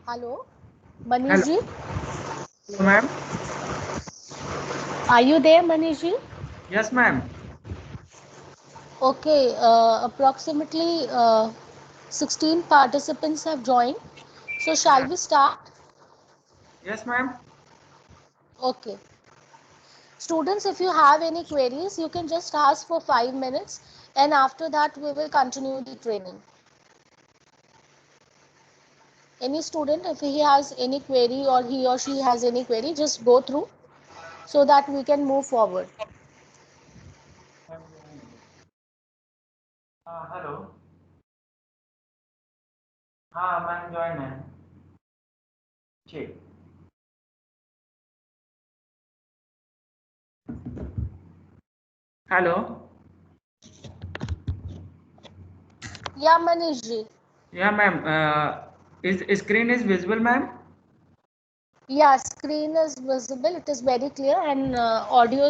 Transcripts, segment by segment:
Hello, Manish Hello, ji. ma'am. Are you there, Manish ji? Yes, ma'am. Okay, approximately 16 participants have joined. So, shall Yeah. we start? Yes, ma'am. Okay. Students, if you have any queries, you can just ask for 5 minutes, and after that, we will continue the training. Any student, if he has any query or he or she has any query, just go through so that we can move forward. Hello. हाँ ma'am join है ठीक hello Yeah, Manish ji. या ma'am is screen is visible ma'am. Yeah, screen is visible. It is very clear, and audio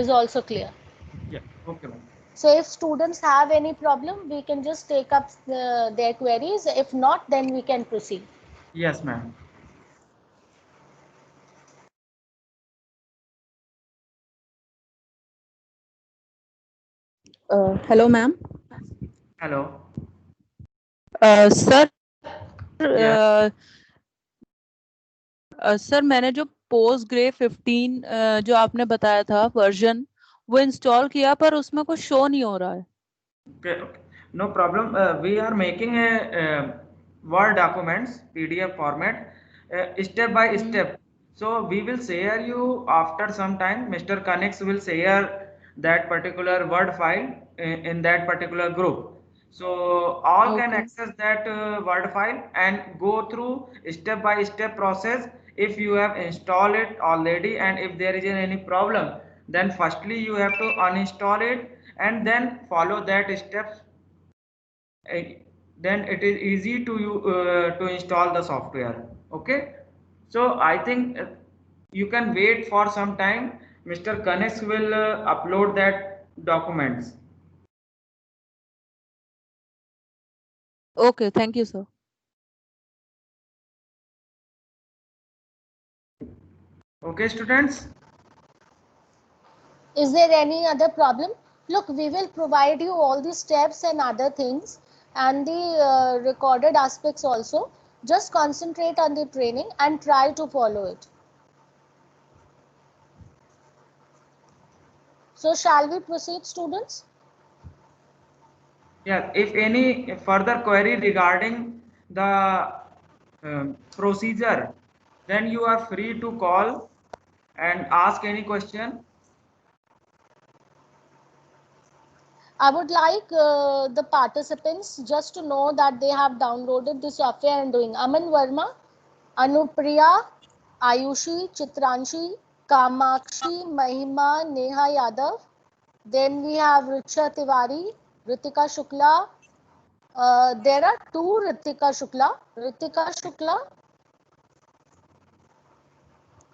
is also clear. Yeah, okay ma'am. So if students have any problem, we can just take up their queries. If not, then we can proceed. Yes ma'am. Hello, ma'am. Hello. Sir, Yeah. Sir मैंने जो पोस्टग्रे 15 जो आपने बताया था version वो install किया पर उसमें कुछ शो नहीं हो रहा है. Okay, okay. No problem. We are making a Word documents PDF format step by step. So we will share you after some time. Mr. Connect will share that particular Word file in that particular group. So all can Okay. access that Word file and go through step by step process. If you have installed it already and if there is any problem, then firstly you have to uninstall it and then follow that steps. uh, then it is easy to you to install the software. Okay, so I think you can wait for some time. Mr. Ganesh will upload that documents. Okay, thank you, sir. Okay students. Is there any other problem? Look, we will provide you all the steps and other things and the recorded aspects also. Just concentrate on the training and try to follow it. So shall we proceed, students? Yeah, if any further query regarding the procedure, then you are free to call and ask any question. I would like the participants just to know that they have downloaded the software and doing. Aman Verma, Anupriya, Ayushi, Chitranshi, Kamakshi, Mahima, Neha Yadav. Then we have Richa Tiwari, Ritika Shukla. There are two Ritika Shukla. Ritika Shukla.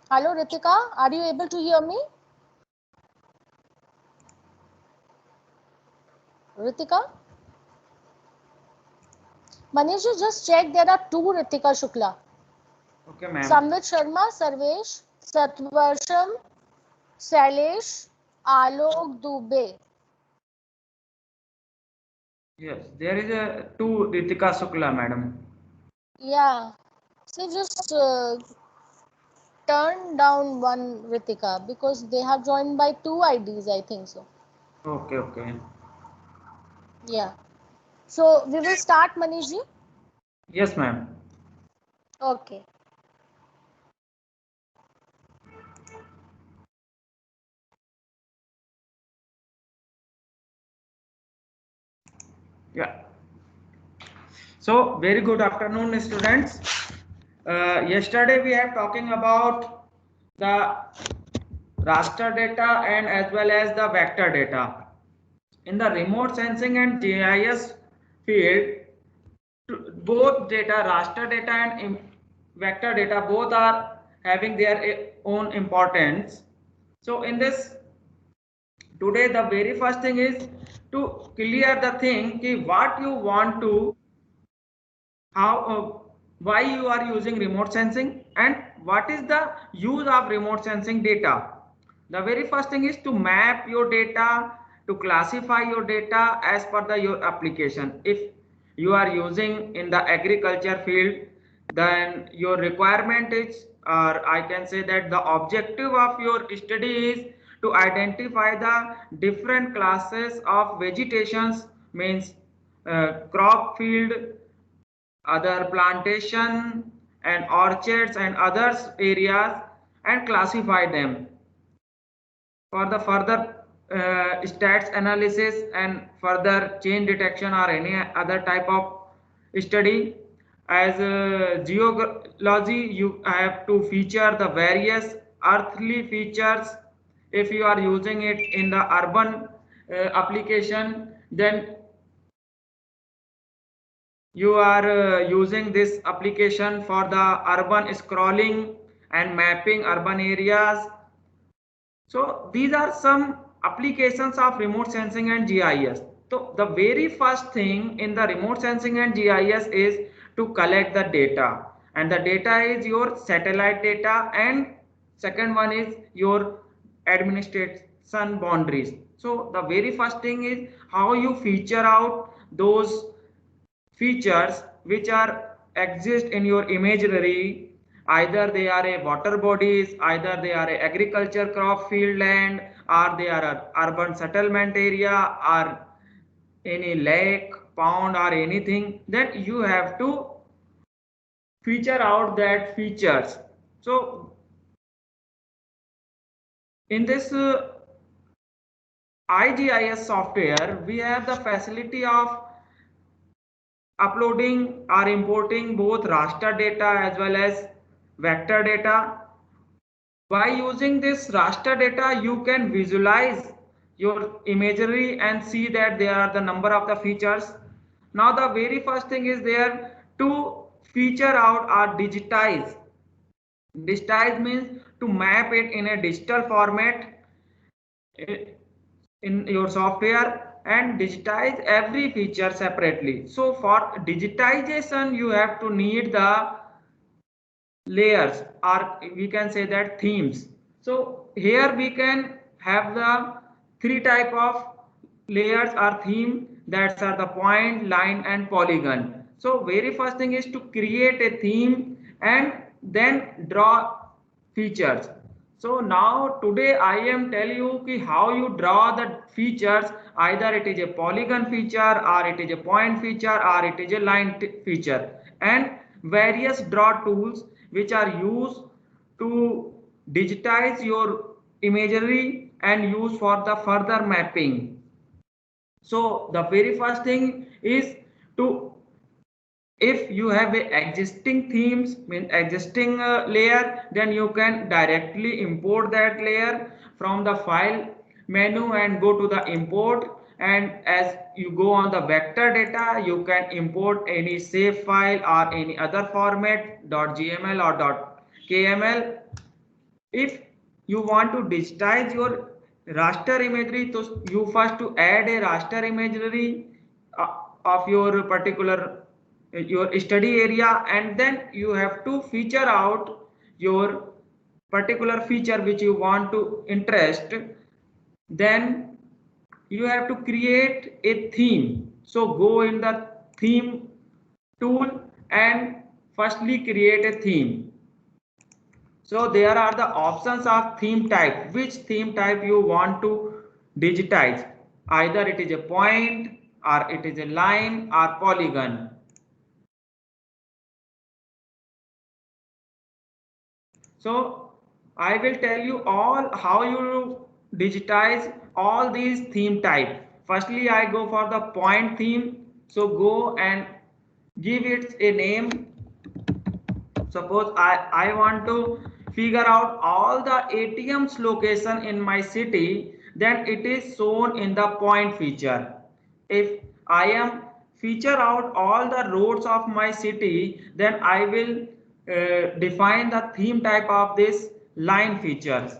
Hello Ritika, are you able to hear me? Ritika? Manish, just check, there are two Ritika Shukla. Okay ma'am. Samvit Sharma, Sarvesh, Satvarsham, Sailesh, Alok Dubey. Yes, there is a two Ritika Shukla madam. Yeah. So just turn down one Ritika because they have joined by two IDs, I think so. Okay, okay. Yeah. So we will start, Manish ji. Yes ma'am. Okay. Yeah. So very good afternoon students. Yesterday we have talking about the raster data and as well as the vector data. In the remote sensing and GIS field, both data, raster data and vector data, both are having their own importance. So in this today, the very first thing is to clear the thing ki what you want to, how why you are using remote sensing and what is the use of remote sensing data. The very first thing is to map your data, to classify your data as per your application. If you are using in the agriculture field, then your requirement is, or I can say that the objective of your study is to identify the different classes of vegetations, means crop field, other plantation and orchards and other areas, and classify them for the further stats analysis and further change detection or any other type of study. As geology, you have to feature the various earthly features. If you are using it in the urban application, then you are using this application for the urban scrolling and mapping urban areas. So these are some applications of remote sensing and GIS. So the very first thing in the remote sensing and GIS is to collect the data, and the data is your satellite data, and second one is your administration boundaries. So the very first thing is how you feature out those features which are exist in your imaginary. Either they are a water bodies, either they are a agriculture crop field land, or they are a urban settlement area, or any lake, pond, or anything. Then you have to feature out that features. So in this IGIS software, we have the facility of uploading or importing both raster data as well as vector data. By using this raster data, you can visualize your imagery and see that there are the number of the features. Now the very first thing is there to feature out or digitize. Digitize means to map it in a digital format in your software and digitize every feature separately. So for digitization, you have to need the layers, or we can say that themes. So here we can have the three type of layers or theme, that are the point, line and polygon. So very first thing is to create a theme and then draw features. So now today I am tell you ki how you draw the features, either it is a polygon feature or it is a point feature or it is a line feature, and various draw tools which are used to digitize your imagery and use for the further mapping. So the very first thing is to, if you have a existing themes, mean existing layer, then you can directly import that layer from the file menu and go to the import. And as you go on the vector data, you can import any save file or any other format .gml or .kml. If you want to digitize your raster imagery, so you first to add a raster imagery of your particular your study area, and then you have to feature out your particular feature which you want to interest. Then you have to create a theme. So go in the theme tool and firstly create a theme. So there are the options of theme type, which theme type you want to digitize. Either it is a point or it is a line or polygon. So I will tell you all how you digitize all these theme type. Firstly, I go for the point theme. So go and give it a name. Suppose I want to figure out all the ATM's location in my city, then it is shown in the point feature. If I am feature out all the roads of my city, then I will define the theme type of this line features.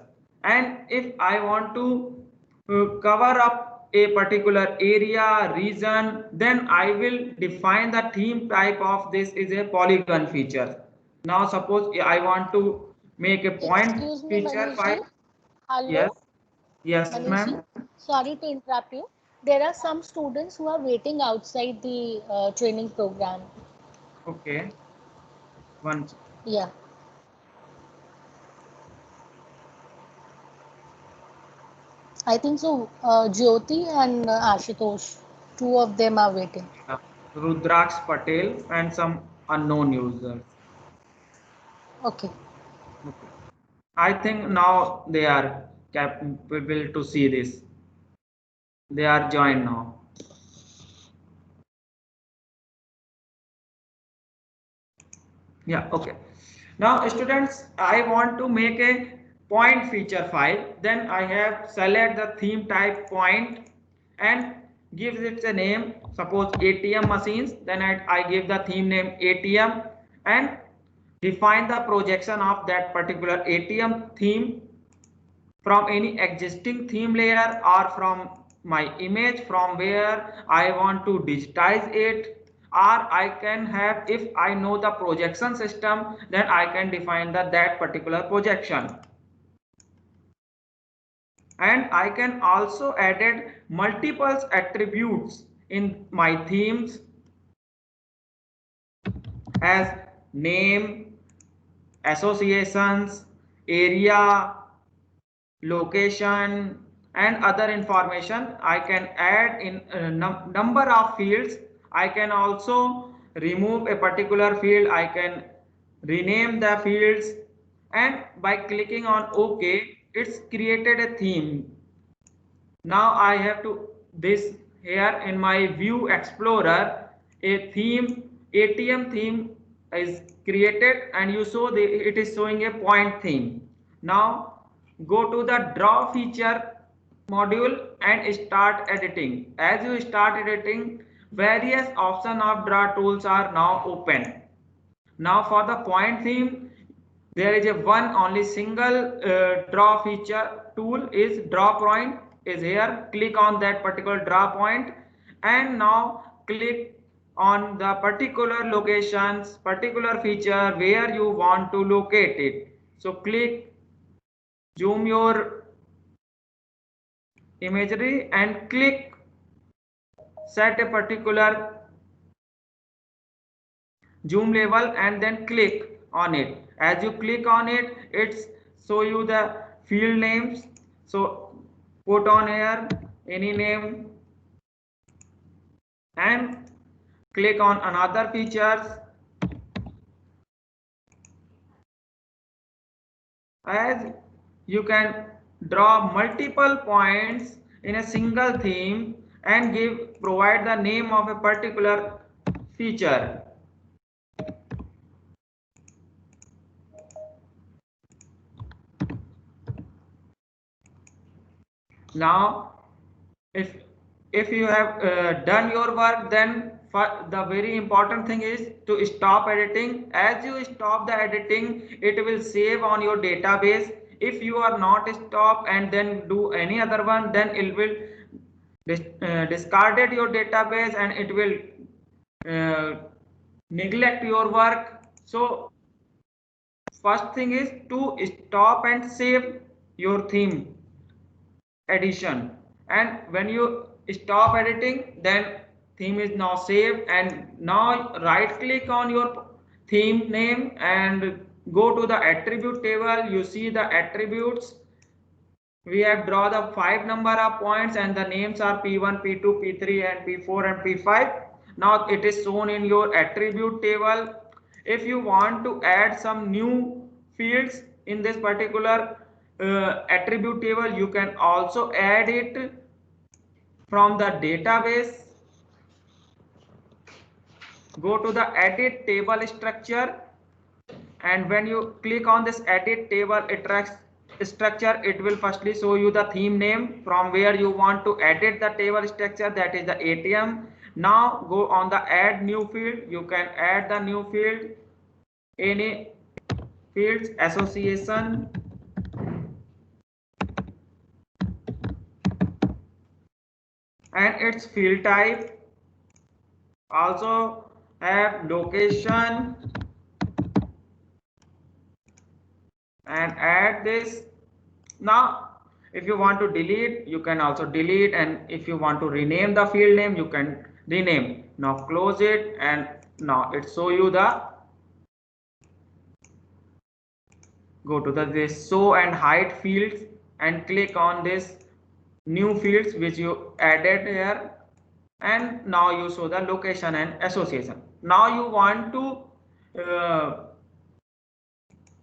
And if I want to cover up a particular area, region, then I will define the theme type of this is a polygon feature. Now suppose I want to make a point Excuse me, feature Manish ji. file. Hello, Yes, yes, Manish ji. ma'am. Sorry to interrupt you. There are some students who are waiting outside the training program. Okay, one. Yeah. I think so. Jyoti and Ashutosh, two of them are waiting. Rudraksh Patel and some unknown users. Okay. Okay. I think now they are capable to see this. They are joined now. Yeah, okay. Now students, I want to make a point feature file. Then I have select the theme type point and gives it a name. Suppose ATM machines. Then I give the theme name ATM and define the projection of that particular ATM theme from any existing theme layer or from my image from where I want to digitize it, or I can have, if I know the projection system, then I can define that particular projection. And I can also added multiple attributes in my themes as name, associations, area, location and other information. I can add in a number of fields. I can also remove a particular field. I can rename the fields, and by clicking on OK, it's created a theme. Now I have to this here in my view explorer, a theme ATM theme is created, and you saw it is showing a point theme. Now go to the draw feature module and start editing. As you start editing, various options of draw tools are now open. Now for the point theme, there is a one only single draw feature tool is draw point is here. Click on that particular draw point and now click on the particular locations, particular feature where you want to locate it. So click, zoom your imagery and click set a particular zoom level and then click on it. As you click on it, it's show you the field names. So put on here any name and click on another features. As you can draw multiple points in a single theme and provide the name of a particular feature. Now if you have done your work, then the very important thing is to stop editing. As you stop the editing, it will save on your database. If you are not stop and then do any other one, then it will discarded your database and it will neglect your work. So first thing is to stop and save your theme edition, and when you stop editing, then theme is now saved. And now right click on your theme name and go to the attribute table. You see the attributes. We have draw the 5 number of points and the names are P1, P2, P3 and P4 and P5. Now it is shown in your attribute table. If you want to add some new fields in this particular attribute table, you can also add it from the database. Go to the edit table structure, and when you click on this edit table structure, it will firstly show you the theme name from where you want to edit the table structure, that is the ATM. Now go on the add new field. You can add the new field, any fields, association, and its field type. Also have location and add this. Now if you want to delete, you can also delete, and if you want to rename the field name, you can rename. Now close it, and now it show you the, go to the this show and hide fields and click on this new fields which you added here, and now you show the location and association. Now you want to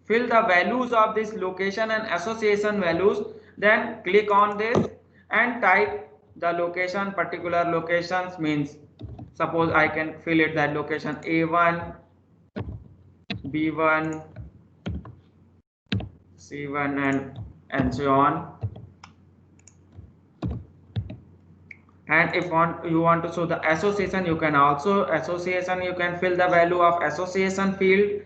fill the values of this location and association values, then click on this and type the location. Particular locations means, suppose I can fill it that location A1, B1, C1, and so on. And if you want to show the association, you can also association, you can fill the value of association field.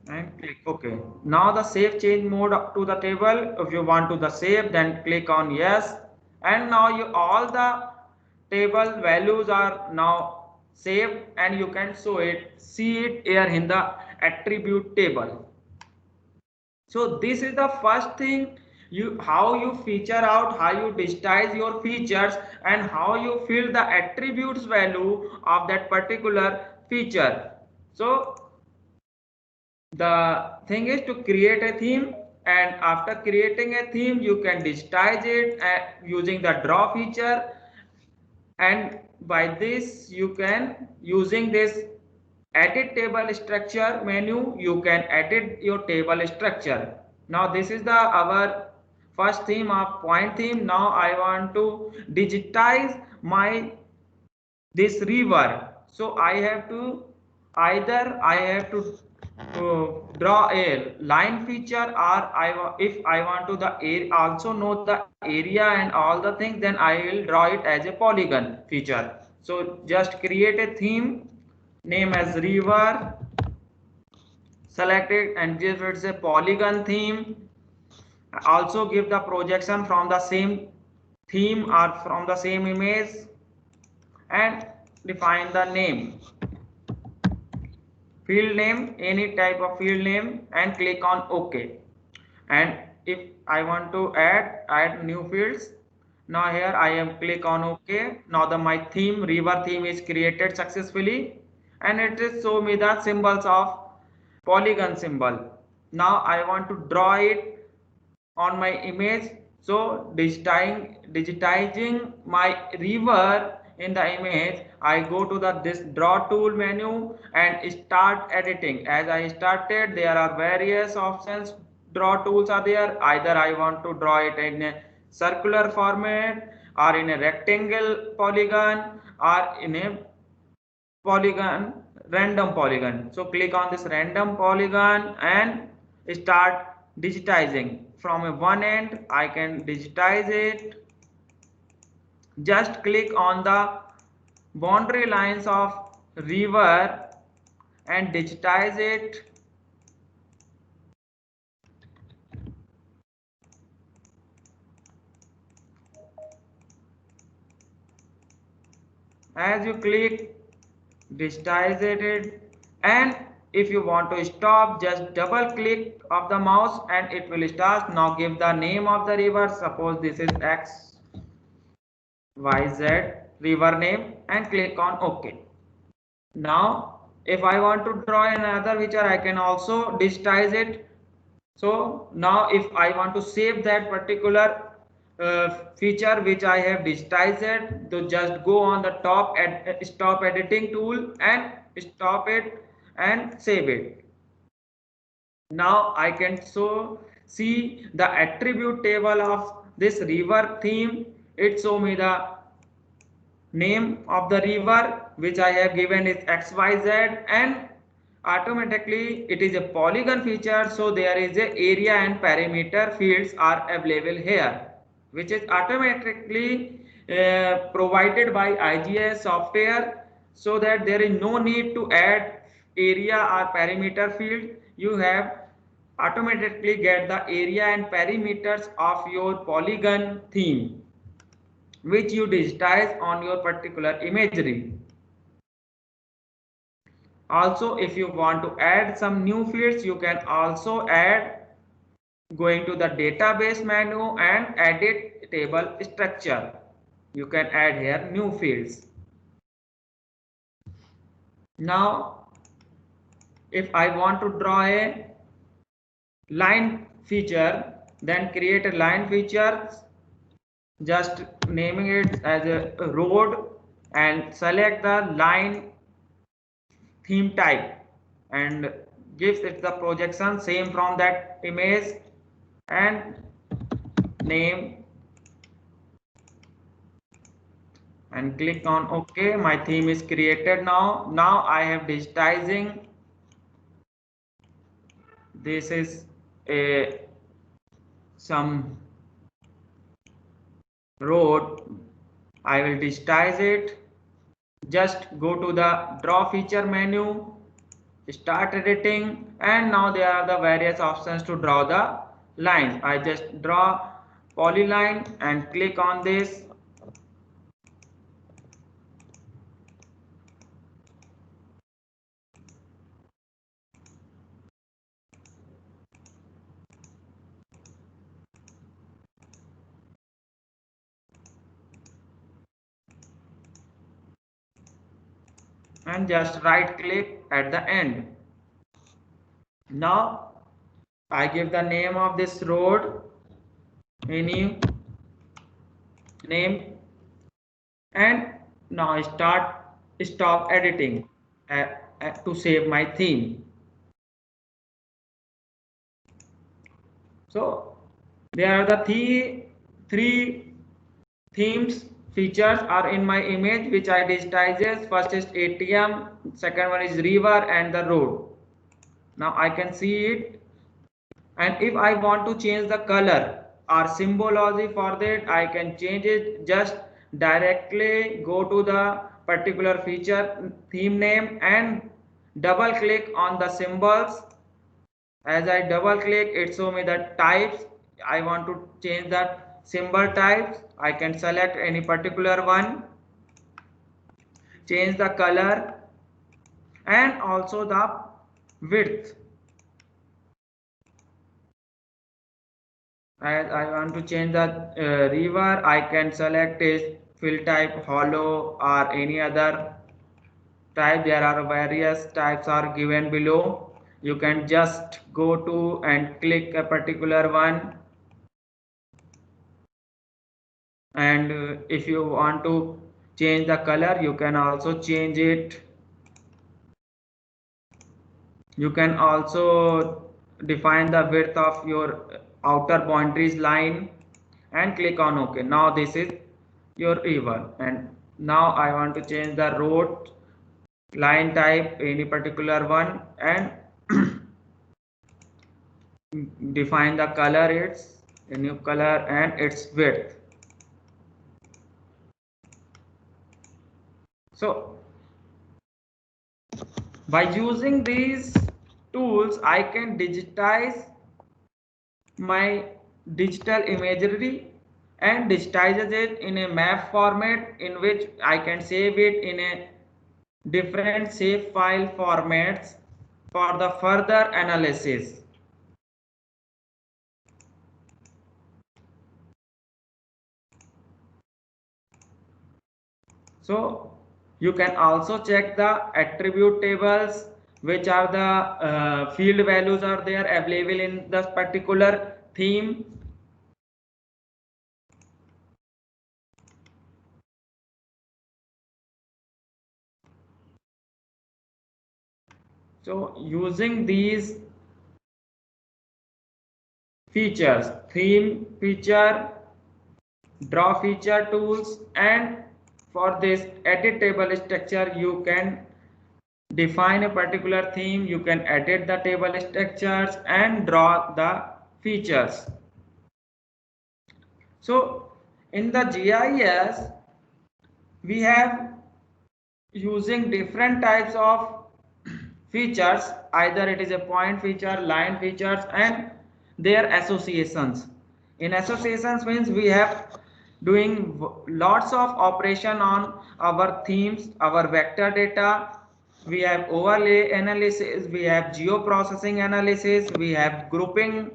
And click OK. Now the save change mode to the table. If you want to the save, then click on yes, and now you all the table values are now saved, and you can see it here in the attribute table. So this is the first thing, how you feature out, how you digitize your features, and how you fill the attributes value of that particular feature. So the thing is to create a theme, and after creating a theme you can digitize it using the draw feature, and by this you can, using this edit table structure menu, you can edit your table structure. Now this is the our first theme of point theme. Now I want to digitize my this river. So I have to, either I have to draw a line feature, or if I want to also know the area and all the things, then I will draw it as a polygon feature. So just create a theme, name as river, select it and give it a polygon theme. Also give the projection from the same theme or from the same image, and define the name, field name, any type of field name, and click on OK. And if I want to add new fields, now here I am click on OK. Now my theme, river theme, is created successfully, and it is show me the symbols of polygon symbol. Now I want to draw it on my image. So digitizing my river in the image, I go to this draw tool menu and start editing. As I started, there are various options, draw tools are there. Either I want to draw it in a circular format, or in a rectangle polygon, or in a polygon, random polygon. So click on this random polygon and start digitizing. From one end I can digitize it. Just click on the boundary lines of river and digitize it. As you click, digitize it, and if you want to stop, just double click of the mouse and it will start. Now give the name of the river, suppose this is XYZ river name, and click on OK. Now if I want to draw another feature, I can also digitize it. So now if I want to save that particular feature which I have digitized, to just go on the top at stop editing tool and stop it and save it. Now I can see the attribute table of this river theme. It show me the name of the river which I have given is XYZ, and automatically it is a polygon feature, so there is a area and perimeter fields are available here, which is automatically provided by IGS software, so that there is no need to add area or perimeter field. You have automatically get the area and perimeters of your polygon theme, which you digitize on your particular imagery. Also, if you want to add some new fields, you can also add going to the database menu and edit table structure. You can add here new fields. Now, if I want to draw a line feature, then create a line feature, just naming it as a road, and select the line theme type and gives it the projection same from that image and name, and click on OK. My theme is created now. Now I have digitizing. This is a some road. I will digitize it. Just go to the draw feature menu, start editing, and now there are the various options to draw the lines. I just draw polyline and click on this. And just right click at the end. Now I give the name of this road, any name, and now stop editing to save my theme. So there are the three themes features are in my image which I digitizes. First is ATM, second one is river, and the road. Now I can see it, and if I want to change the color or symbology for that, I can change it. Just directly go to the particular feature theme name and double click on the symbols. As I double click, it show me the types. I want to change that symbol types. I can select any particular one, change the color and also the width. As I want to change the river, I can select is fill type hollow or any other type. There are various types are given below. You can just go to and click a particular one, and if you want to change the color, you can also change it. You can also define the width of your outer boundaries line and click on OK. Now this is your river, and now I want to change the road line type, any particular one, and define the color, its a new color and its width. So by using these tools, I can digitize my digital imagery and digitizes it in a map format in which I can save it in a different save file formats for the further analysis. So you can also check the attribute tables, which are the field values are there available in this particular theme. So using these features, theme feature, draw feature tools, and for this edit table structure, you can define a particular theme, you can edit the table structures and draw the features. So in the GIS we have using different types of features, either it is a point feature, line features, and their associations. In associations means we have doing lots of operation on our themes, our vector data. We have overlay analysis, we have geoprocessing analysis, we have grouping,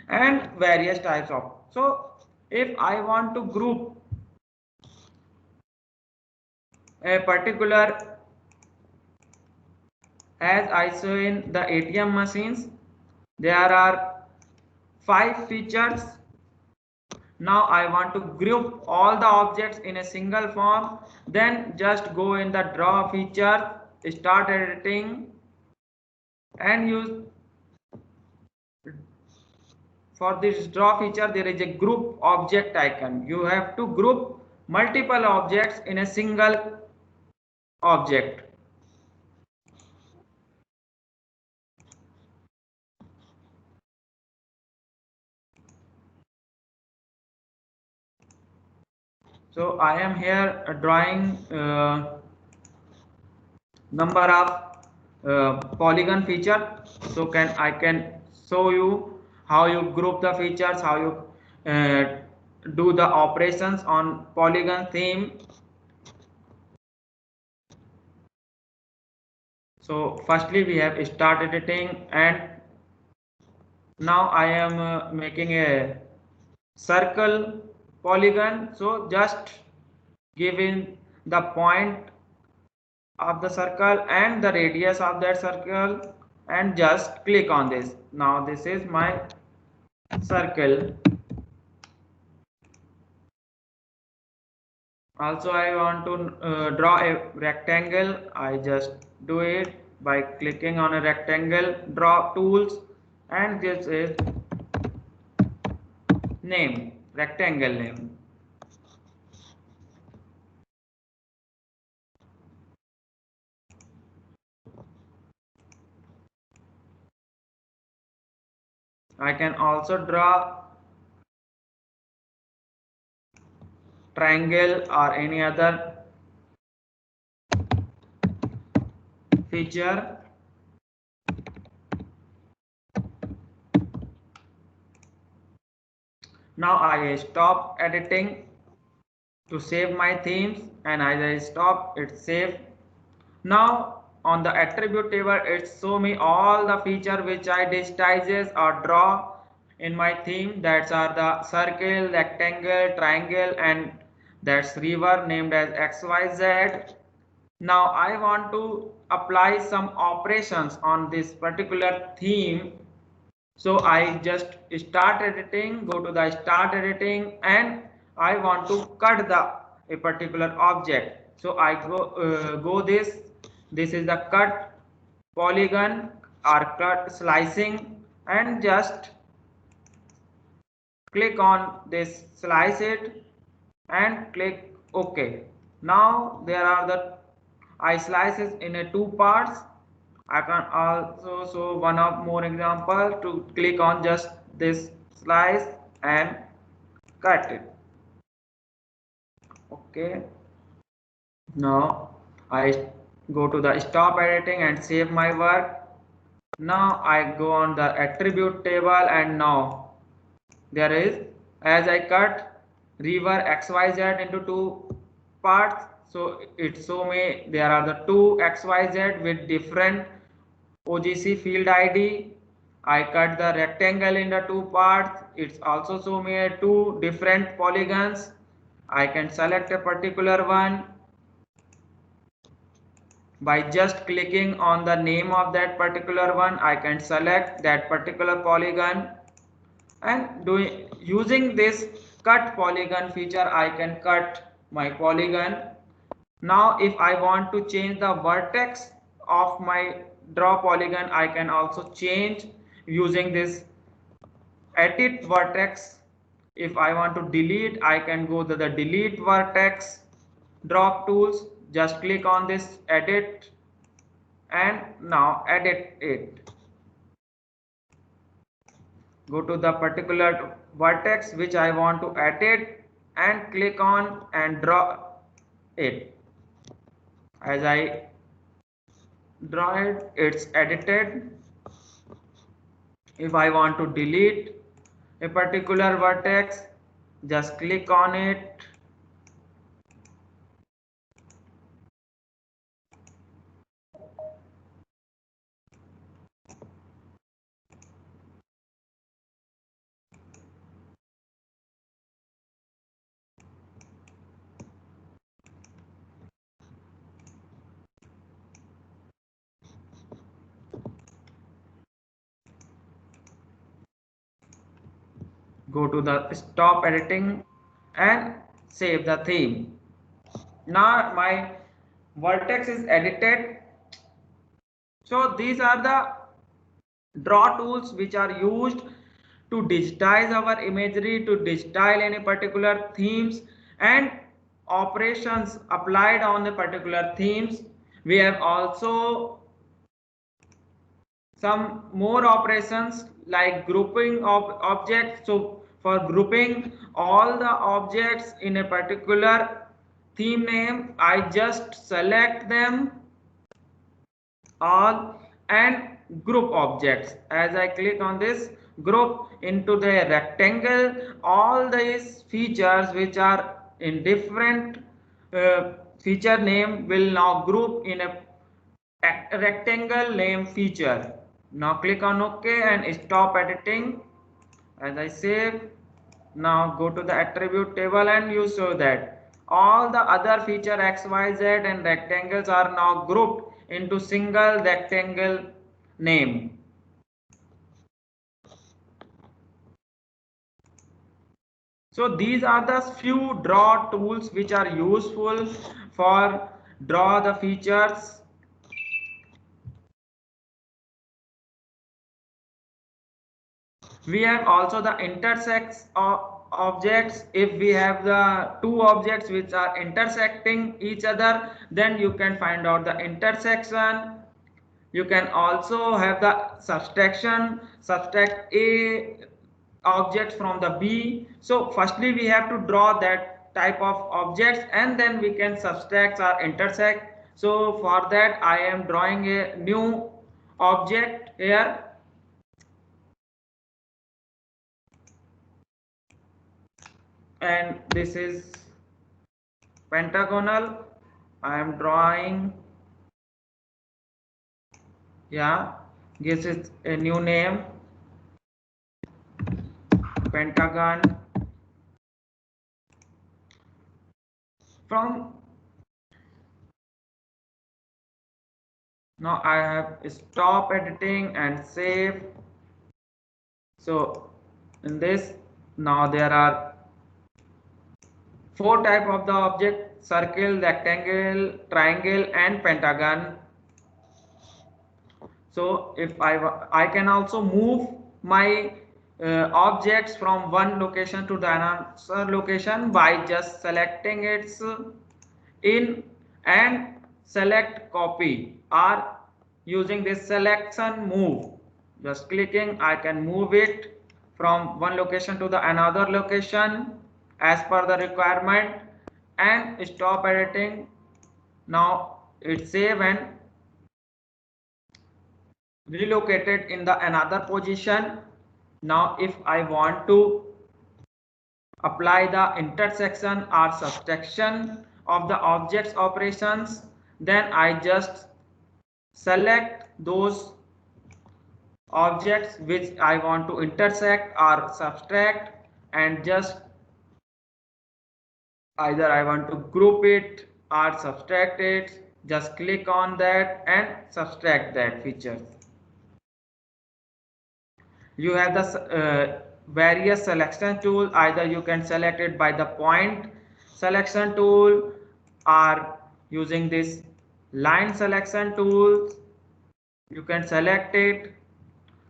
and various types of. So if I want to group a particular, as I saw in the ATM machines, there are 5 features. Now I want to group all the objects in a single form. Then just go in the draw feature, start editing, and use. For this draw feature there is a group object icon. You have to group multiple objects in a single object. So I am here drawing number of polygon feature. So I can show you how you group the features, how you do the operations on polygon theme. So firstly we have start editing, and now I am making a circle polygon. So just give in the point of the circle and the radius of that circle and just click on this. Now this is my circle. Also I want to draw a rectangle. I just do it by clicking on a rectangle, draw tools, and this is name, rectangle name. I can also draw triangle or any other feature. Now I stop editing to save my themes, and as I stop it save. Now on the attribute table it show me all the feature which I digitizes or draw in my theme. That's are the circle, rectangle, triangle, and that's river named as XYZ. Now I want to apply some operations on this particular theme. So I just start editing, go to the start editing, and I want to cut a particular object. So I go this is the cut polygon or cut slicing, and just click on this, slice it, and click OK. Now there are the I slices in a 2 parts. I can also show one of more example to click on just this slice and cut it. Okay. Now I go to the stop editing and save my work. Now I go on the attribute table, and now there is, as I cut river XYZ into 2 parts, so it show me there are the 2 XYZ with different OGC field ID. I cut the rectangle into 2 parts. It's also show me 2 different polygons. I can select a particular one by just clicking on the name of that particular one. I can select that particular polygon, and using this cut polygon feature I can cut my polygon. Now if I want to change the vertex of my draw polygon, I can also change using this edit vertex. If I want to delete, I can go to the delete vertex drop tools, just click on this edit, and now edit it. Go to the particular vertex which I want to edit, and click on and draw it. As I draw it, it's edited. If I want to delete a particular vertex, just click on it. Go to the stop editing and save the theme. Now my vertex is edited. So these are the draw tools which are used to digitize our imagery, to digitize any particular themes and operations applied on the particular themes. We have also some more operations like grouping of objects. So for grouping all the objects in a particular theme name, I just select them all and group objects. As I click on this, group into the rectangle, all these features which are in different feature name will now group in a rectangle name feature. Now click on OK and stop editing. As I save, now go to the attribute table and you show that all the other feature XYZ and rectangles are now grouped into single rectangle name. So these are the few draw tools which are useful for draw the features. We have also the intersects of objects. If we have the two objects which are intersecting each other, then you can find out the intersection. You can also have the subtraction, subtract A objects from the B. So firstly we have to draw that type of objects and then we can subtract or intersect. So for that I am drawing a new object here. And this is pentagonal. I am drawing, yeah, this is a new name, pentagon. From now I have stop editing and save. So in this, now there are four type of the object: circle, rectangle, triangle and pentagon. So if I can also move my objects from one location to the another location by just selecting its in and select copy, or using this selection move. Just clicking, I can move it from one location to the another location as per the requirement and stop editing. Now it's save and relocated in the another position. Now if I want to apply the intersection or subtraction of the objects operations, then I just select those objects which I want to intersect or subtract and just either I want to group it or subtract it. Just click on that and subtract that feature. You have the various selection tool. Either you can select it by the point selection tool or using this line selection tool. You can select it,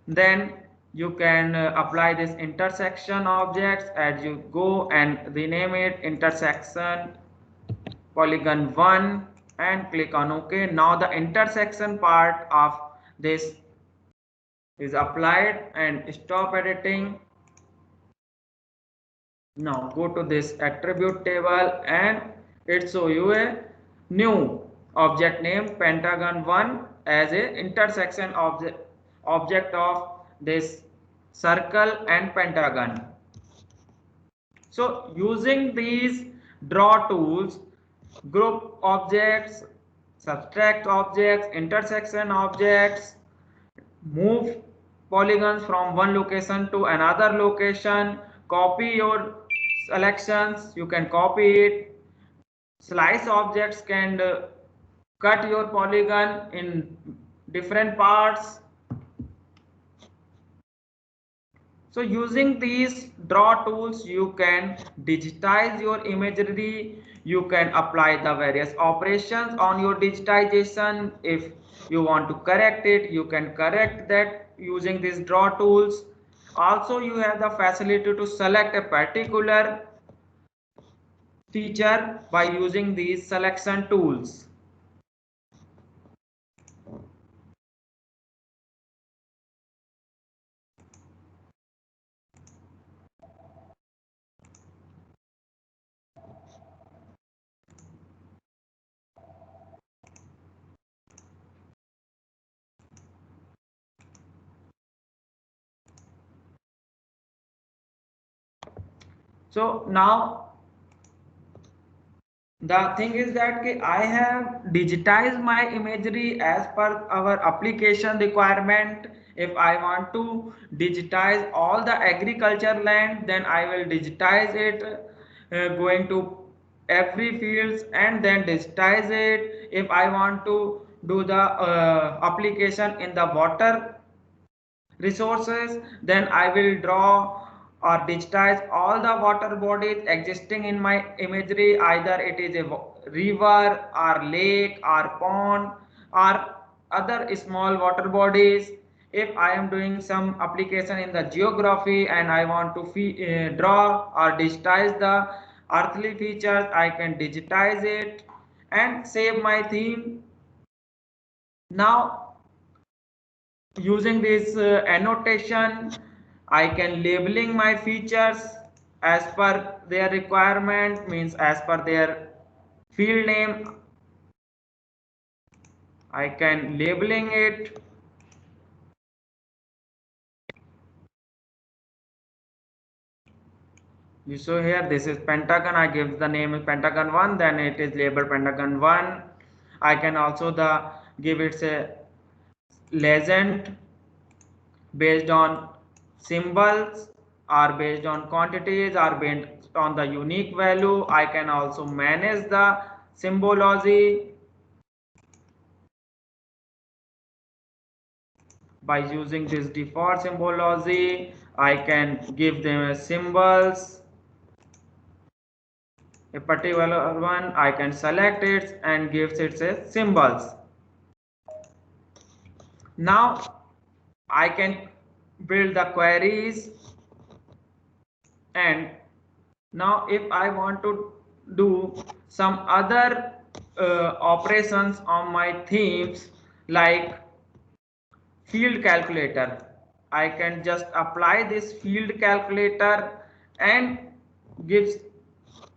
then you can apply this intersection objects as you go and rename it intersection polygon 1 and click on OK. Now the intersection part of this is applied and stop editing. Now go to this attribute table and it show you a new object name pentagon 1 as a intersection object of this circle and pentagon. So using these draw tools, group objects, subtract objects, intersection objects, move polygons from one location to another location, copy your selections, you can copy it, slice objects can cut your polygon in different parts. So using these draw tools, you can digitize your imagery, you can apply the various operations on your digitization. If you want to correct it, you can correct that using these draw tools. Also, you have the facility to select a particular feature by using these selection tools. So now the thing is that I have digitized my imagery as per our application requirement. If I want to digitize all the agriculture land, then I will digitize it, going to every fields and then digitize it. If I want to do the application in the water resources, then I will draw or digitize all the water bodies existing in my imagery, either it is a river or lake or pond or other small water bodies. If I am doing some application in the geography and I want to draw or digitize the earthly features, I can digitize it and save my theme. Now using this annotation, I can labeling my features as per their requirement, means as per their field name. I can labeling it. You show here this is pentagon, I give the name is pentagon 1, then it is labeled pentagon 1. I can also the give it a legend based on symbols or based on quantities or based on the unique value. I can also manage the symbology by using this default symbology. I can give them symbols, a particular one. I can select it and gives it a symbols. Now I can build the queries, and now if I want to do some other operations on my themes like field calculator, I can just apply this field calculator and gives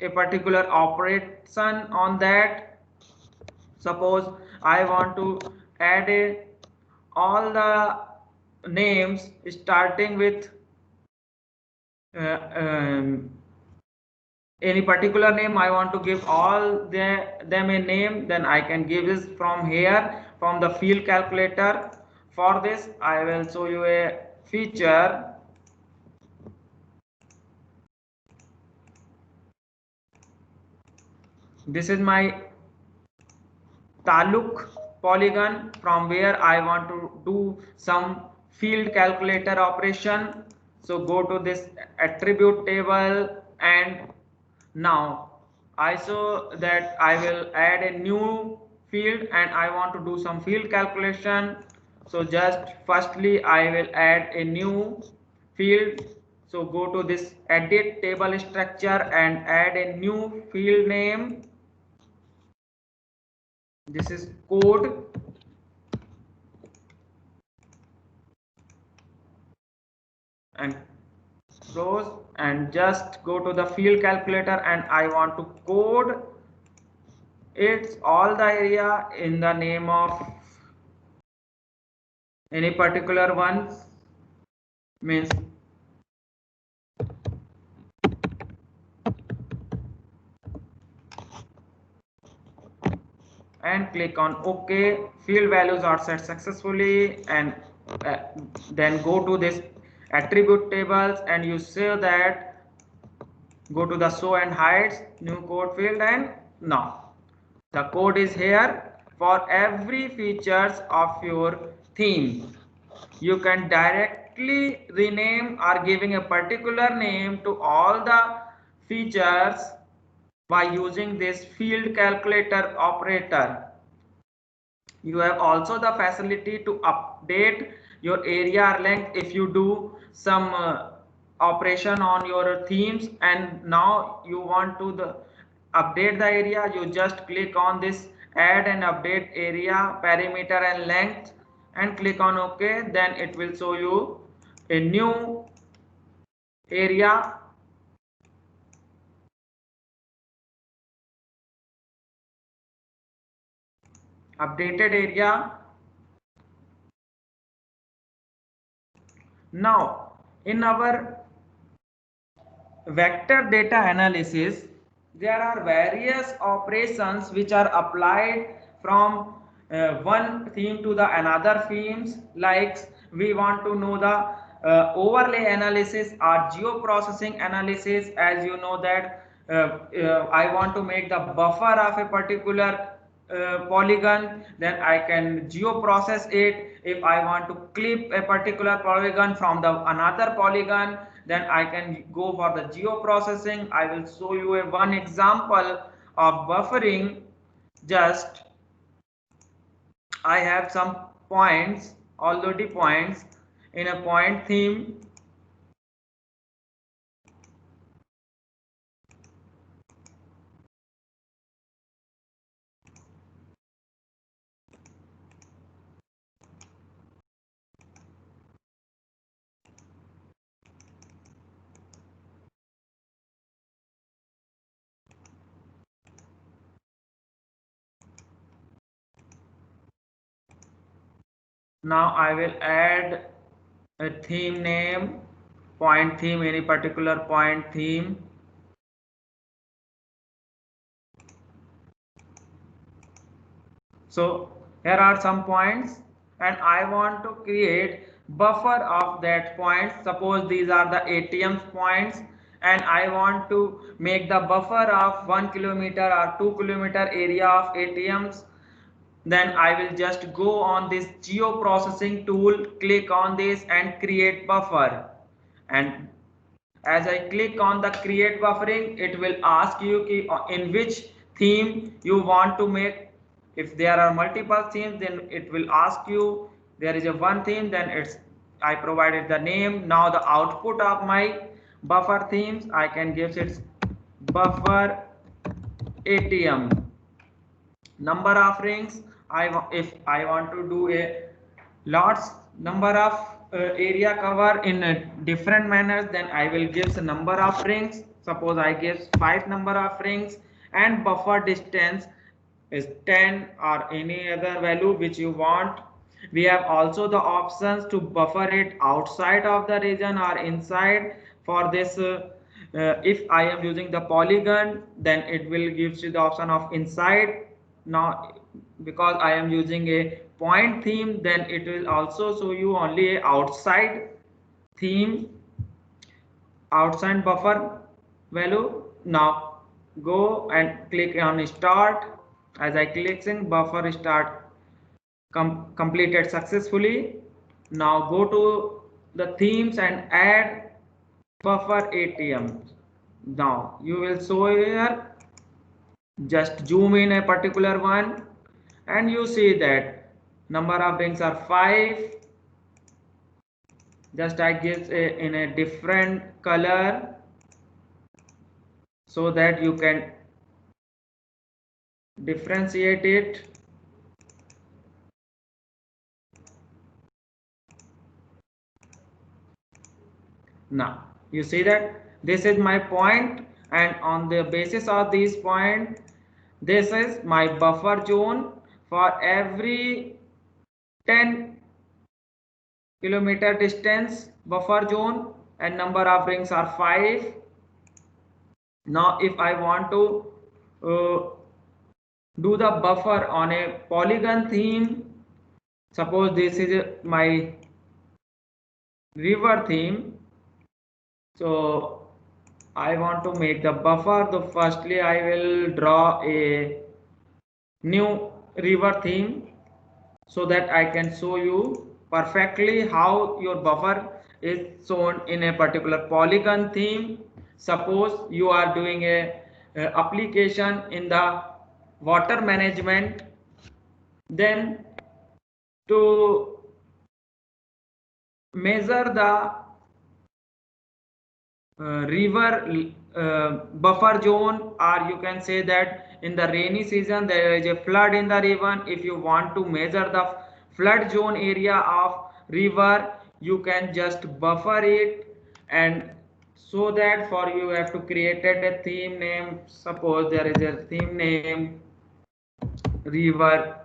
a particular operation on that. Suppose I want to add all the names starting with uh, um, any particular name. I want to give all them a name, then I can give this from here from the field calculator. For this I will show you a feature. This is my taluk polygon from where I want to do some field calculator operation. So go to this attribute table, and now I show that I will add a new field and I want to do some field calculation. So just firstly I will add a new field. So go to this edit table structure and add a new field name. This is code, and close and just go to the field calculator, and I want to code it's all the area in the name of any particular one, means and click on OK. Field values are set successfully, and then go to this attribute tables and you say that go to the show and hides new code field, and now the code is here for every features of your theme. You can directly rename or giving a particular name to all the features by using this field calculator operator. You have also the facility to update your area length if you do some operation on your themes, and now you want to update the area. You just click on this add and update area perimeter and length and click on OK. Then it will show you a new area, updated area. Now in our vector data analysis, there are various operations which are applied from one theme to the another themes. Like we want to know the overlay analysis or geoprocessing analysis. As you know that I want to make the buffer of a particular polygon, then I can geoprocess it. If I want to clip a particular polygon from the another polygon, then I can go for the geoprocessing. I will show you a one example of buffering. Just I have some points, already points in a point theme. Now I will add a theme name, point theme, any particular point theme. So here are some points, and I want to create buffer of that point. Suppose these are the ATM points, and I want to make the buffer of 1 kilometer or 2 kilometer area of ATMs. Then I will just go on this geoprocessing tool, click on this and create buffer. And as I click on the create buffering, it will ask you in which theme you want to make. If there are multiple themes, then it will ask you. There is a one theme, then I provided the name. Now the output of my buffer themes, I can give it buffer ATM. Number of rings, if I want to do a lots number of area cover in a different manners, then I will give the number of rings. Suppose I give 5 number of rings, and buffer distance is 10 or any other value which you want. We have also the options to buffer it outside of the region or inside. For this if I am using the polygon, then it will give you the option of inside. Now because I am using a point theme, then it will also show you only a outside theme, outside buffer value. Now go and click on start. As I click in buffer start completed successfully. Now go to the themes and add buffer ATM. Now you will show here, just zoom in a particular one and you see that number of rings are 5. Just I give in a different color so that you can differentiate it. Now You see that this is my point, and on the basis of this point, this is my buffer zone for every 10 kilometer distance buffer zone, and number of rings are 5. Now if I want to do the buffer on a polygon theme, suppose this is my river theme, so I want to make the buffer. So firstly I will draw a new river theme so that I can show you perfectly how your buffer is shown in a particular polygon theme. Suppose you are doing a application in the water management, then to measure the river buffer zone, or you can say that in the rainy season there is a flood in the river. If you want to measure the flood zone area of river, you can just buffer it, and so that for you have to create a theme name. Suppose there is a theme name river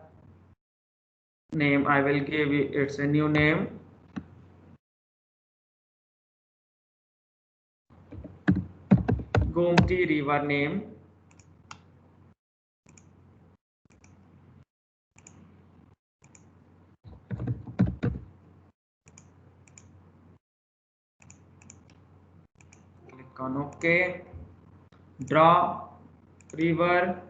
name, I will give it, it's a new name. Gomti river name. Click on OK. Draw river.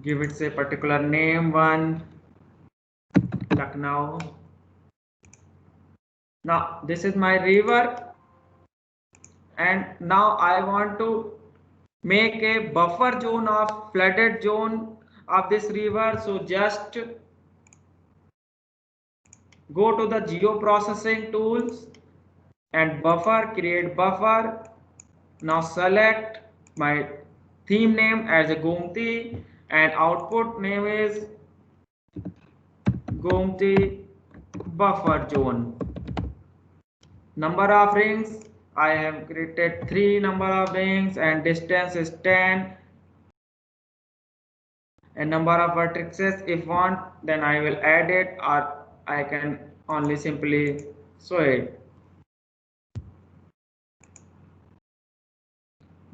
Give it a particular name, one Lucknow. Now this is my river, and now I want to make a buffer zone of flooded zone of this river. So just go to the geoprocessing tools and buffer, create buffer. Now select my theme name as a Gomti, and output name is Gomti buffer zone. Number of rings, I have created 3 number of rings, and distance is 10, and number of vertices, if want then I will add it, or I can only simply show it.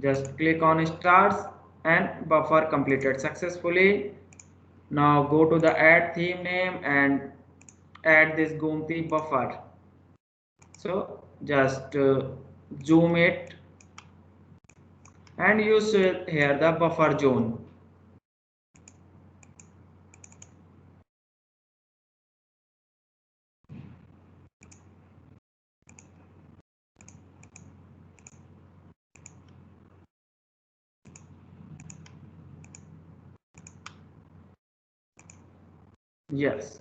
Just click on stars, and buffer completed successfully. Now go to the add theme name and add this Gomti buffer. So just zoom it and use here the buffer zone. Yes,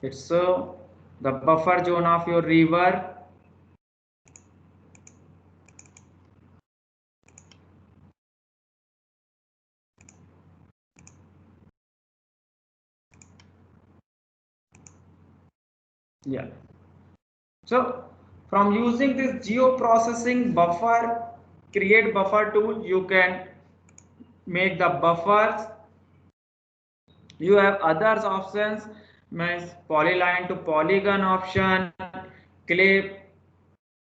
it's the buffer zone of your river. Yeah. So from using this geoprocessing buffer create buffer tool, you can make the buffers. You have others options, means polyline to polygon option, clip,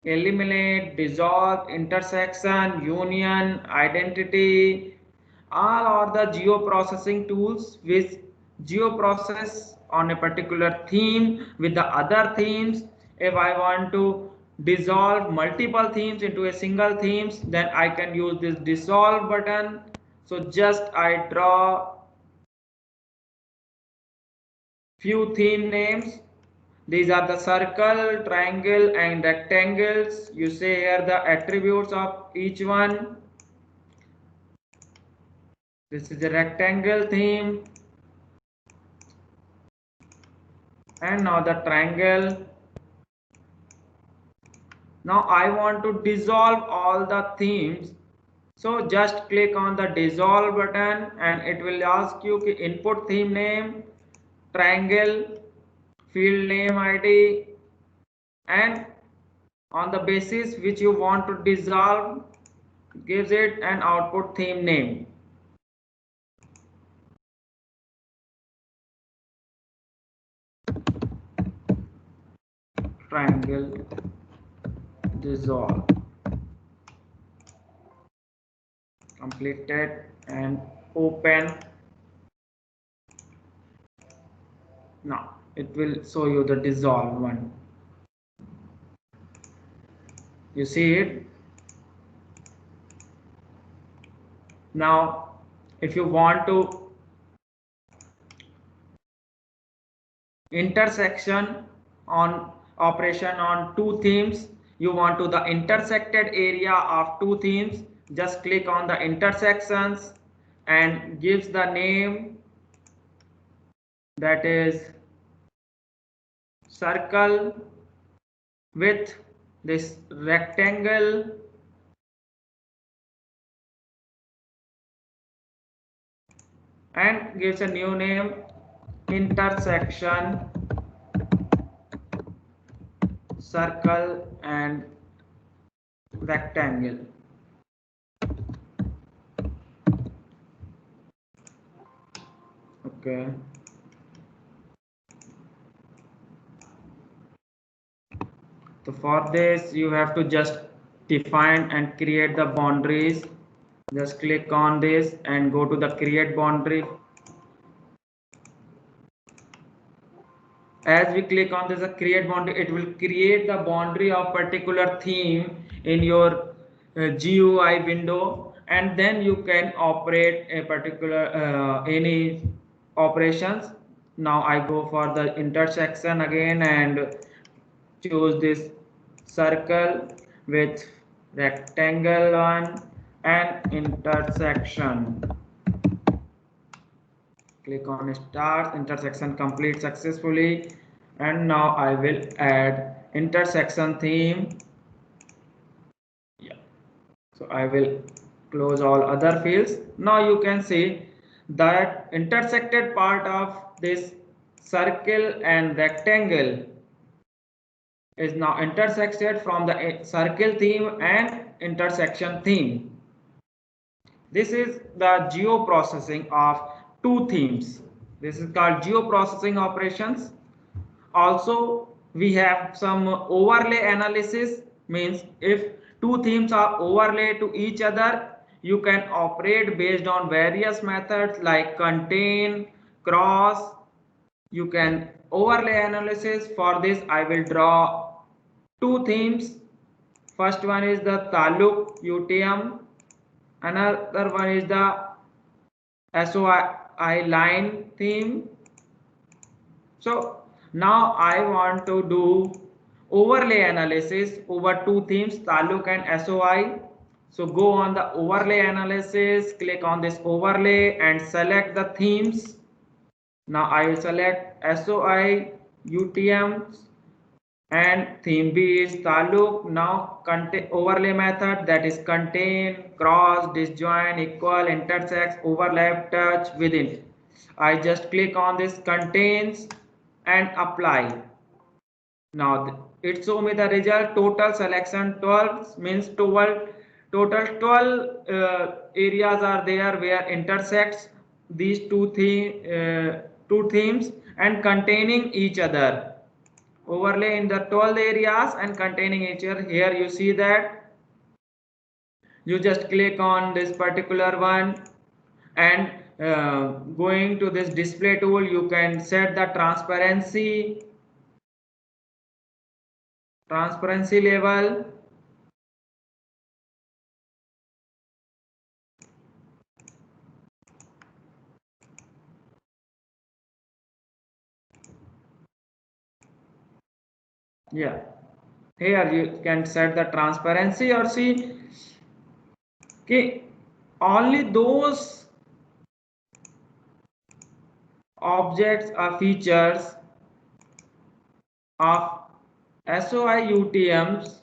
eliminate, dissolve, intersection, union, identity. All are the geoprocessing tools which geoprocess on a particular theme with the other themes. If I want to dissolve multiple themes into a single themes, then I can use this dissolve button. So just I draw few theme names. These are the circle, triangle and rectangles. You say here the attributes of each one. This is a rectangle theme, and now the triangle. Now I want to dissolve all the themes. So just click on the dissolve button and it will ask you ki input theme name, triangle, field name ID, and on the basis which you want to dissolve, gives it an output theme name. Triangle dissolve. Completed and open. Now it will show you the dissolve one. You see it. Now if you want to intersection on operation on two themes, you want to the intersected area of two themes, just click on the intersections and gives the name, that is circle with this rectangle, and gives a new name, intersection circle and rectangle. Okay. So for this you have to just define and create the boundaries. Just click on this and go to the create boundary. As we click on this create boundary, it will create the boundary of particular theme in your GUI window, and then you can operate a particular any operations. Now I go for the intersection again and choose this circle with rectangle one and intersection. Click on start. Intersection complete successfully, and now I will add intersection theme. Yeah, so I will close all other fields. Now you can see that intersected part of this circle and rectangle is now intersected from the circle theme and intersection theme. This is the geo-processing of two themes. This is called geo-processing operations. Also, we have some overlay analysis, means if two themes are overlay to each other, you can operate based on various methods like contain, cross. You can overlay analysis. For this, I will draw two themes. First one is the Taluk UTM. Another one is the SOI line theme. So now I want to do overlay analysis over two themes, Taluk and SOI. So go on the overlay analysis, click on this overlay and select the themes. Now I will select SOI UTM and theme B is Taluk. Now overlay method, that is contain, cross, disjoin, equal, intersects, overlap, touch, within. I just click on this contains and apply. Now it show me the result. Total selection 12, means 12, total 12 areas are there where intersects these two themes and containing each other. Overlay in the 12 areas and containing each other. Here you see that you just click on this particular one and going to this display tool, you can set the transparency level. Yeah, here you can set the transparency or see okay, only those objects or features of SOI UTMs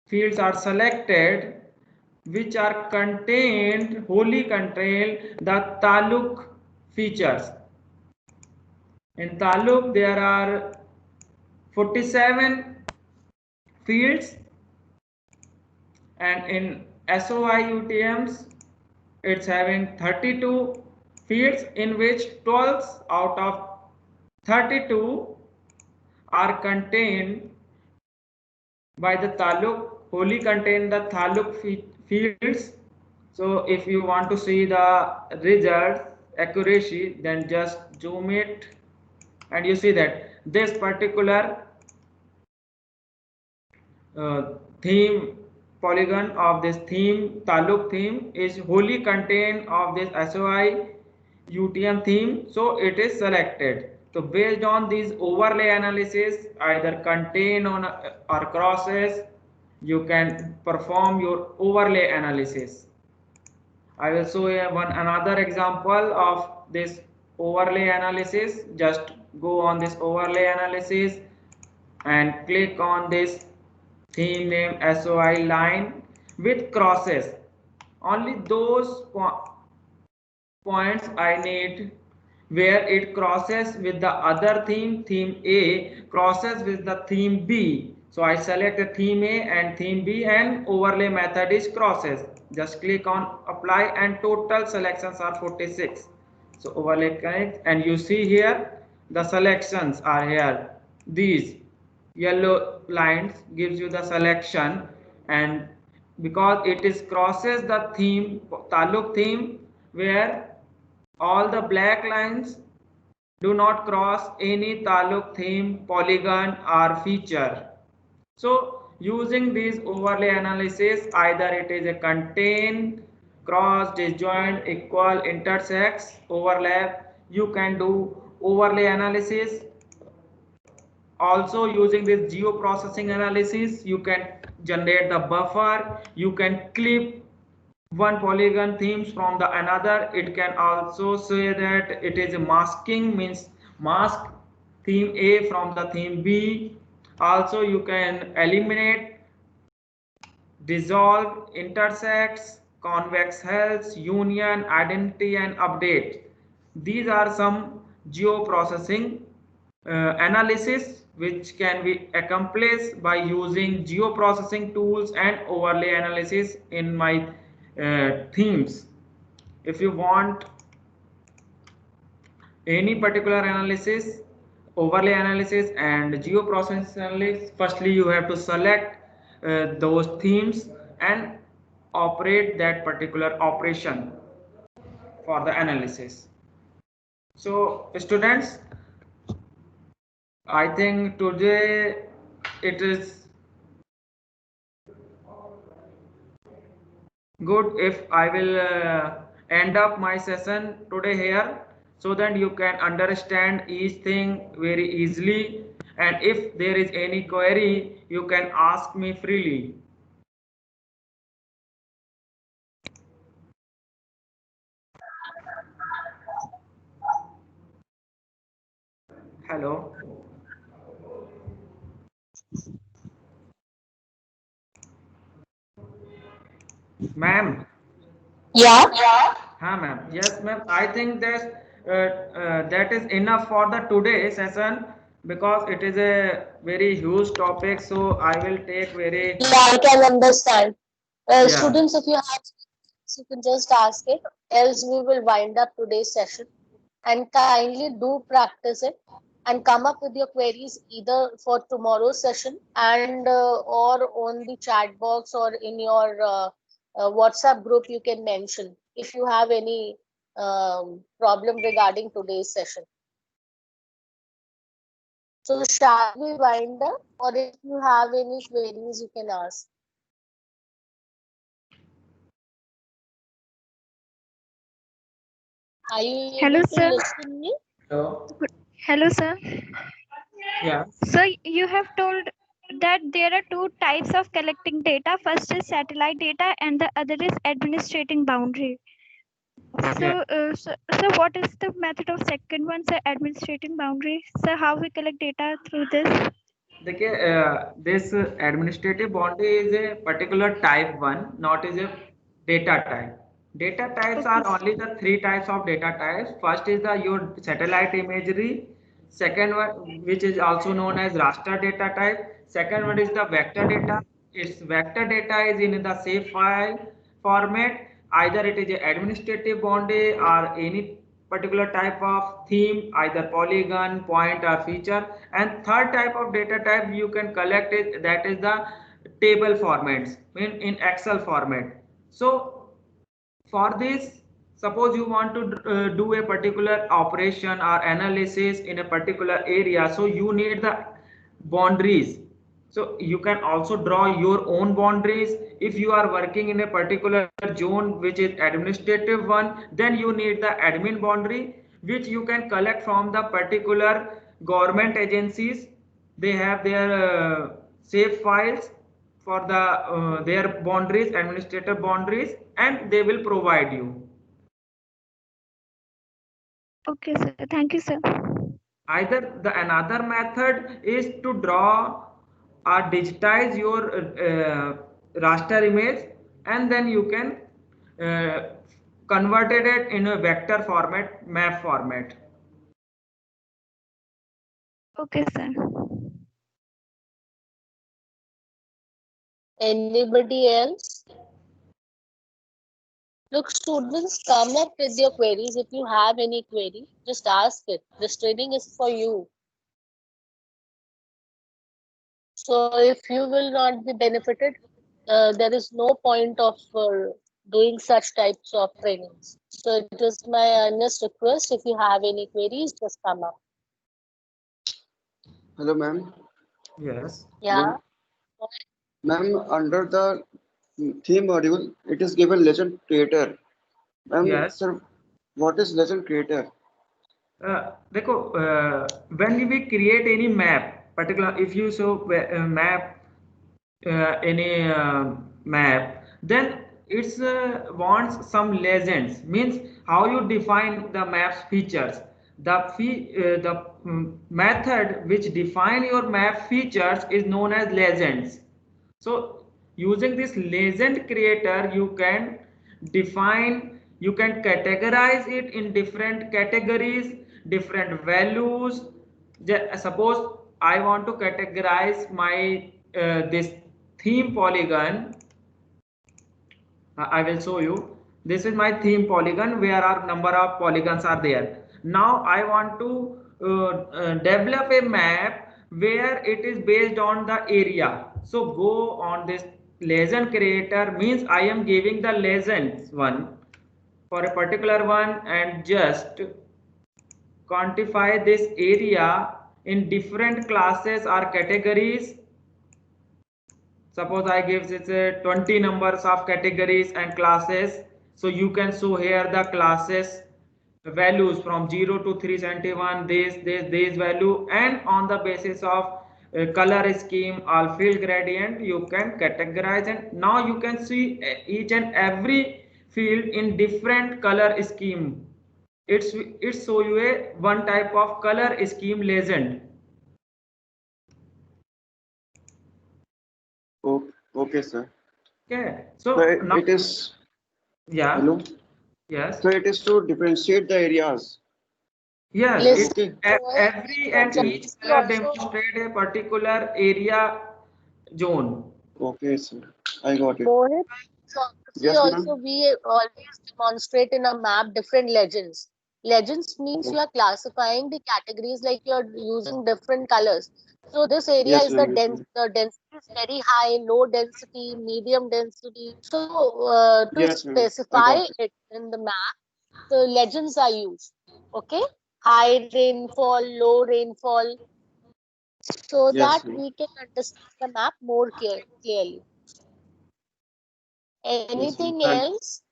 fields are selected which are wholly contain the taluk features. In taluk there are 47 fields, and in SOI UTMs it's having 32 fields, in which 12 out of 32 are contained by the taluk, wholly contain the taluk fields. So if you want to see the result accuracy, then just zoom it and you see that this particular theme polygon of this theme taluk theme is wholly contained of this SOI UTM theme, so it is selected. So based on these overlay analysis, either contain on or crosses, you can perform your overlay analysis. I will show you another example of this overlay analysis. Just go on this overlay analysis and click on this theme name SOI line with crosses. Only those points I need where it crosses with the other theme, theme A crosses with the theme B. So I select the theme A and theme B, and overlay method is crosses. Just click on apply and total selections are 46. So overlay connect, and you see here the selections are here. These yellow lines gives you the selection, and because it is crosses the theme taluk theme, where all the black lines do not cross any taluk theme polygon or feature. So using this overlay analysis, either it is a contain, cross, disjoint, equal, intersects, overlap, you can do overlay analysis. Also using this geoprocessing analysis, you can generate the buffer, you can clip one polygon themes from the another. It can also say that it is masking, means mask theme A from the theme B. Also you can eliminate, dissolve, intersects, convex health, union, identity, and update. These are some geoprocessing analysis which can be accomplished by using geoprocessing tools and overlay analysis in my themes. If you want any particular analysis, overlay analysis and geoprocessing analysis, firstly you have to select those themes and operate that particular operation for the analysis. So students, I think today it is good if I will end up my session today here, so that you can understand each thing very easily, and if there is any query you can ask me freely. Hello ma'am. Yeah. Huh, ma'am. Yes, ma'am. I think that is enough for the today session, because it is a very huge topic. So I will take very Yeah, I can understand. yeah. Students, if you have, you can just ask it. Else, we will wind up today's session. And kindly do practice it and come up with your queries either for tomorrow's session and or on the chat box or in your WhatsApp group. You can mention if you have any problem regarding today's session. So shall we wind up, or if you have any queries you can ask? Are you Hello, able to sir. listen me? Hello. Hello, sir. Yeah. So you have told that there are two types of collecting data. First is satellite data and the other is administrating boundary. Yeah. So what is the method of second one, sir? Administrating boundary. So how we collect data through this? देखिए this administrative boundary is a particular type one, not is a data type. Data types Okay, are only the three types of data types. First is the your satellite imagery. Second one, which is also known as raster data type. Second one is the vector data. Its vector data is in the shape file format. Either it is a administrative boundary or any particular type of theme, either polygon, point or feature. And third type of data type you can collect it, that is the table formats in Excel format. So for this, suppose you want to do a particular operation or analysis in a particular area, so you need the boundaries. So you can also draw your own boundaries. If you are working in a particular zone which is administrative one, then you need the admin boundary, which you can collect from the particular government agencies. They have their save files for the their boundaries, administrative boundaries, and they will provide you. okay, sir. Thank you, sir. Either the another method is to draw or digitize your raster image, and then you can uh, convert it in a vector format, map format. Okay, sir. Anybody else? Look, students, come up with your queries. If you have any query, just ask it. This training is for you. So if you will not be benefited, there is no point of doing such types of trainings. So it is my earnest request. If you have any queries, just come up. Hello, ma'am. Yes. Yeah. Ma'am, under the theme module, it is given legend creator. Ma'am, Yes. sir, what is legend creator? देखो when we create any map, particular if you show map any map, then it's wants some legends, means how you define the map's features. The method which define your map features is known as legends. So using this legend creator, you can define, you can categorize it in different categories, different values. Suppose I want to categorize my this theme polygon. I will show you. This is my theme polygon where our number of polygons are there. Now I want to develop a map where it is based on the area. So go on this legend creator, means I am giving the legends one for a particular one, and just quantify this area in different classes or categories. Suppose I give it 20 numbers of categories and classes. So you can show here the classes values from 0 to 371, this value, and on the basis of color scheme or field gradient, you can categorize, and now you can see each and every field in different color scheme. It's show you a one type of color scheme legend. Oh, okay, sir. Okay, So so now, it is, yeah, hello. yes. So it is to differentiate the areas. Yes, Listen it Okay. to it. every And and each Jansi color also, demonstrate a particular area zone. Okay, sir. I got it. Mohit, see Yes, also ma'am. we always demonstrate in a map different legends. Legends means you Oh, are classifying the categories like you are using different colors. So this area yes, is the ma'am. Yes, ma'am. the density is very high, low density, medium density. So to Yes, ma'am. I specify got it. it in the map, the legends are used. Okay, high rainfall, low rainfall, so that Yes, ma'am. we can understand the map more clearly. Yes, ma'am. Anything Thank. else?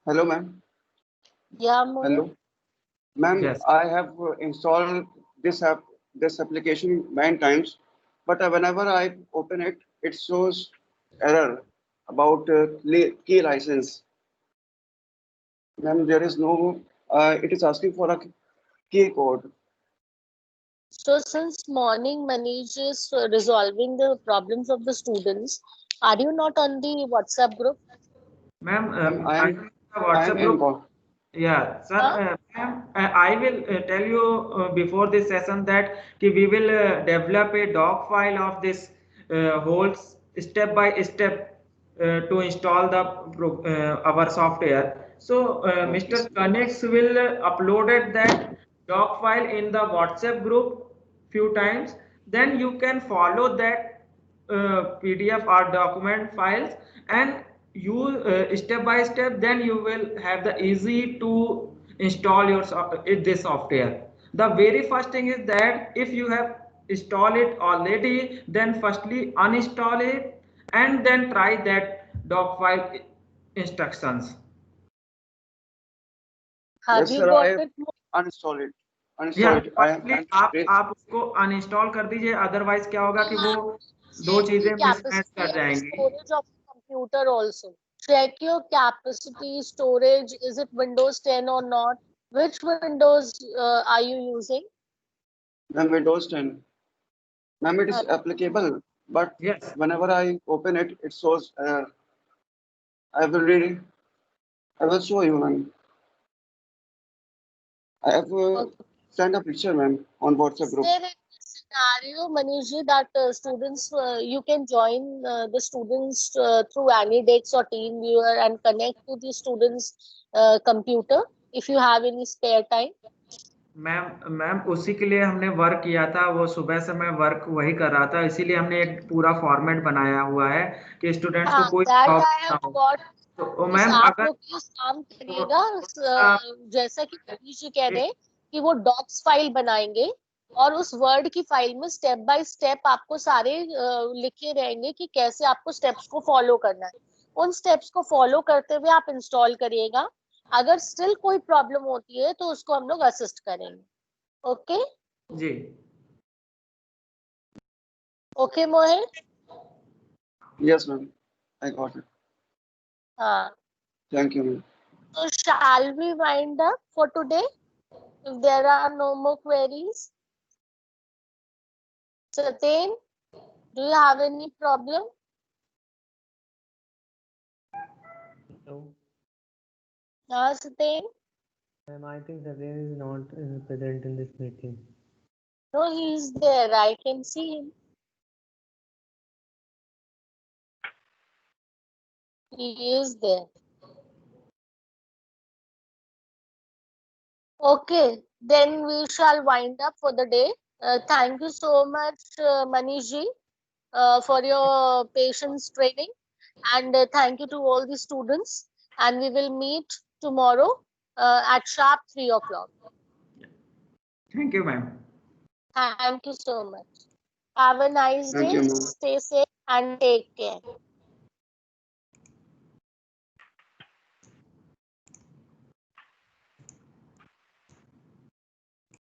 Hello, ma'am. Yeah, Mohit. Hello, ma'am. Yes. I have installed this application many times, but whenever I open it, it shows error about key license. Ma'am, there is no. It is asking for a key code. So since morning Manish is resolving the problems of the students, are you not on the WhatsApp group? Ma'am, I I am am in the I am WhatsApp in group. call. Yeah, sir, Huh? ma'am, I will tell you before this session that we will develop a doc file of this whole step by step to install the our software. So Okay, Mr. sir. Connect will uploaded that doc file in the WhatsApp group few times. Then you can follow that PDF or document files and you step by step, then you will have the easy to install your this software. The very first thing is that if you have installed it already, then firstly uninstall it and then try that doc file instructions. Have Yes, you sir. I got have it? uninstalled it. या Uninstalled it. Firstly I'm आप उसको uninstall कर दीजिए, otherwise क्या होगा कि वो दो Check the चीजें मिसमैच capacity कर and जाएंगी. storage of the computer also. Check your capacity, storage. Is it Windows 10 or not? Which Windows are you using? Ma'am, Windows 10. Ma'am, it is Uh, applicable, but Yes. whenever I open it, it shows. I will read it. I will show you, ma'am. I have okay. sent a picture, ma'am, on WhatsApp Is group. there any scenario, Manishji, that students you can join the students through AnyDex or TeamViewer and connect to the students' computer if you have any spare time? Ma'am उसी के लिए हमने work किया था, वो सुबह से मैं वर्क वही कर रहा था, इसीलिए हमने एक पूरा फॉर्मेट बनाया हुआ है कि स्टूडेंट्स को हाँ, कोई that प्रॉब्लम I ना have हो. got. तो बस मैम आप अगर लोग इस काम तो, करिएगा जैसा कि मनीष जी कह रहे हैं कि वो डॉक्स फाइल बनाएंगे और उस वर्ड की फाइल में स्टेप बाय स्टेप आपको सारे लिखे रहेंगे कि कैसे आपको स्टेप्स को फॉलो करना है. उन स्टेप्स को फॉलो करते हुए आप इंस्टॉल करिएगा. अगर स्टिल कोई प्रॉब्लम होती है तो उसको हम लोग असिस्ट करेंगे. Okay ji. Okay Mohit. Yes, ma'am. I got it. हाँ, Thank you, ma'am. so shall we wind up for today if there are no more queries? Satain, do you have any problem? No, Satain? ma'am, I think Satyam is not present in this meeting. No, he is there. I can see him. He is there. Okay, then we shall wind up for the day. Thank you so much, Manish ji, for your patience training. And thank you to all the students. And we will meet tomorrow at sharp 3 o'clock. Thank you ma'am. Thank you so much. Have a nice Thank day. you, ma'am. Stay safe and take care.